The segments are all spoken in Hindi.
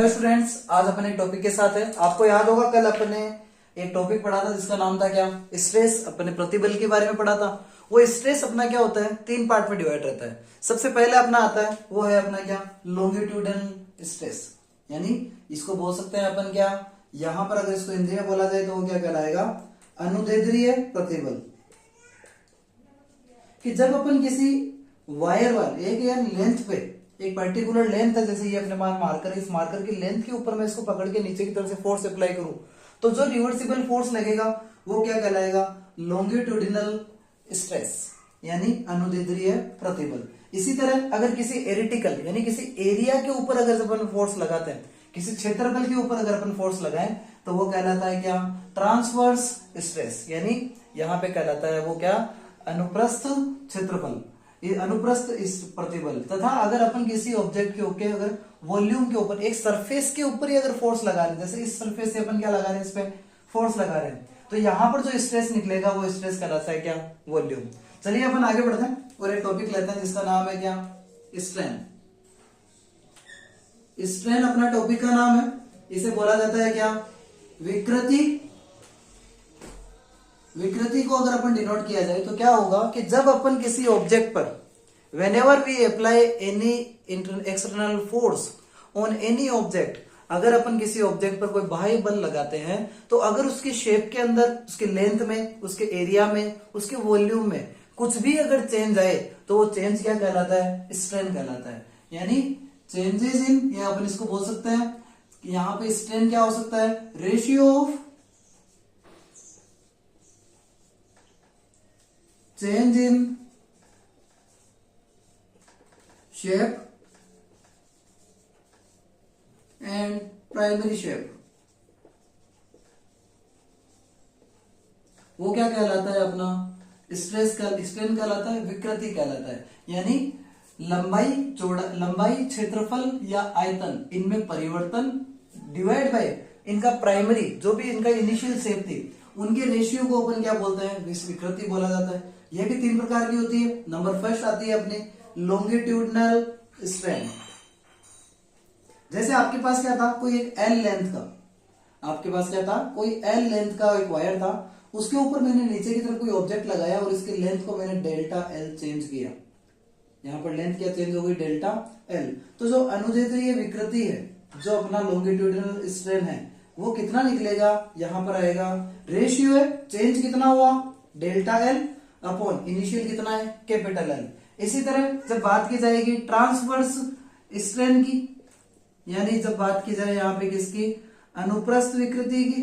स्टूडेंट्स, आज अपन एक टॉपिक के साथ है। आपको याद होगा कल अपने एक टॉपिक पढ़ा था जिसका नाम था क्या, स्ट्रेस। अपने प्रतिबल के बारे में पढ़ा था। वो स्ट्रेस अपना क्या होता है, तीन पार्ट में डिवाइड रहता है। सबसे पहले अपना आता है वो है अपना क्या, लॉन्गिट्यूडनल स्ट्रेस, यानी इसको बोल सकते हैं अपन क्या, यहां पर अगर इसको हिंदी में बोला जाए तो वो क्या कहलाएगा, अनुदैर्ध्य प्रतिबल। कि जब अपन किसी वायर वाले एक यार लेंथ पे, एक पर्टिकुलर लेंथ है, जैसे ये अपने मान मार्कर, इस मार्कर की लेंथ के ऊपर मैं इसको पकड़ के नीचे की तरफ से फोर्स अप्लाई करूं तो जो रिवर्सिबल फोर्स लगेगा वो क्या कहलाएगा, लॉन्गिट्यूडिनल स्ट्रेस, यानी अनुदैर्ध्य प्रतिबल। इसी तरह अगर किसी एरिटिकल यानी किसी एरिया के ऊपर अगर अपन फोर्स लगाते हैं, किसी क्षेत्रफल के ऊपर अगर अपन फोर्स लगाएं तो वो कहलाता है क्या, ट्रांसवर्स स्ट्रेस, यानी यहां पे कहलाता है वो क्या, अनुप्रस्थ क्षेत्रफल, ये अनुप्रस्थ इस प्रतिबल। तथा अगर अपन किसी ऑब्जेक्ट के ऊपर, अगर वॉल्यूम के ऊपर, एक सरफेस के ऊपर ही अगर फोर्स लगा रहे हैं, जैसे इस सरफेस से अपन क्या लगा रहे हैं, इस पे फोर्स लगा रहे हैं, तो यहां पर जो स्ट्रेस निकलेगा वो स्ट्रेस कहलाता है क्या, वॉल्यूम। चलिए अपन आगे बढ़ते हैं और एक टॉपिक लेते हैं जिसका नाम है क्या, स्ट्रेन। स्ट्रेन अपना टॉपिक का नाम है। इसे बोला जाता है क्या, विकृति। विकृति को अगर अपन डिनोट किया जाए तो क्या होगा कि जब अपन किसी ऑब्जेक्ट पर, whenever we apply any external force on any object, अगर अपन किसी ऑब्जेक्ट पर कोई बाह्य बल लगाते हैं तो अगर उसकी शेप के अंदर, उसके लेंथ में, उसके एरिया में, उसके वॉल्यूम में कुछ भी अगर चेंज आए तो वो चेंज क्या कहलाता है, स्ट्रेन कहलाता है। यानी चेंजेस इन, या अपन इसको बोल सकते हैं कि यहां पे स्ट्रेन क्या हो सकता है, ratio of change in shape and primary shape, वो क्या कहलाता है अपना, स्ट्रेस का स्ट्रेन कहलाता है, विकृति कहलाता है। यानी लंबाई, चौड़ा, लंबाई, क्षेत्रफल या आयतन, इनमें परिवर्तन डिवाइड बाय इनका प्राइमरी, जो भी इनका इनिशियल शेप थी, उनके रेशियो को अपन क्या बोलते हैं, विकृति बोला जाता है। यह भी तीन प्रकार की होती है। नंबर फर्स्ट आती है अपनी लॉन्गिट्यूडनल स्ट्रेन। जैसे आपके पास क्या था, कोई एक एल लेंथ का, आपके पास क्या था, कोई एल लेंथ का एक वायर था, उसके ऊपर मैंने नीचे की तरफ कोई ऑब्जेक्ट लगाया और इसकी लेंथ को मैंने डेल्टा एल चेंज किया। यहां पर लेंथ क्या चेंज हो गई, डेल्टा एल। तो जो अनुदैर्ध्य विकृति है, जो अपना लॉन्गिट्यूडनल स्ट्रेन है, वो कितना निकलेगा, यहां पर आएगा रेशियो है, चेंज कितना हुआ, डेल्टा एल अपॉन इनिशियल कितना है, कैपिटल एल। इसी तरह जब बात की जाएगी ट्रांसवर्स स्ट्रेन की, यानी जब बात की जाए यहां पे किसकी, अनुप्रस्थ विकृति की,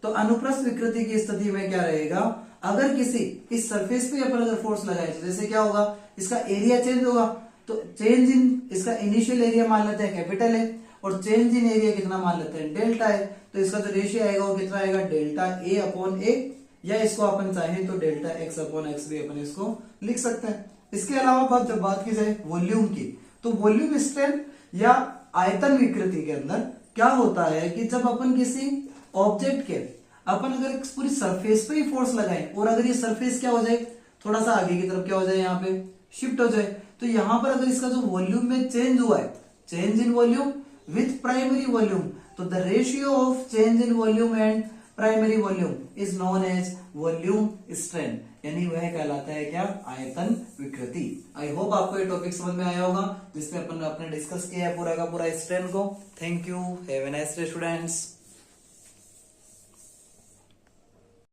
तो अनुप्रस्थ विकृति की स्थिति में क्या रहेगा, अगर किसी इस सरफेस पे अपन अगर फोर्स लगाए तो जैसे क्या होगा, इसका एरिया चेंज होगा, तो चेंज इन, इसका इनिशियल एरिया मान लेते हैं कैपिटल है, और चेंज इन एरिया कितना मान लेते हैं, डेल्टा है। तो इसका जो रेशियो आएगा वो कितना आएगा, डेल्टा ए अपॉन ए, या इसको अपन चाहें तो डेल्टा एक्स अपॉन एक्स भी अपन इसको लिख सकते हैं। इसके अलावा जब बात की जाए वॉल्यूम की, तो वॉल्यूम स्ट्रेन या आयतन विकृति के अंदर क्या होता है कि जब अपन किसी ऑब्जेक्ट के, अपन अगर पूरी सरफेस पे ही फोर्स लगाएं और अगर ये सरफेस क्या हो जाए, थोड़ा सा आगे की तरफ क्या हो जाए, यहाँ पे शिफ्ट हो जाए, तो यहां पर अगर इसका जो वॉल्यूम में चेंज हुआ है, change in volume with primary volume, तो the ratio of change in volume and primary volume is known as volume strain, यानी वह कहलाता है क्या, आयतन विकृति। आई होप आपको ये टॉपिक समझ में आया होगा, जिसमें अपन ने डिस्कस किया है पूरा का पूरा स्ट्रेन को। Thank you, have a nice day students.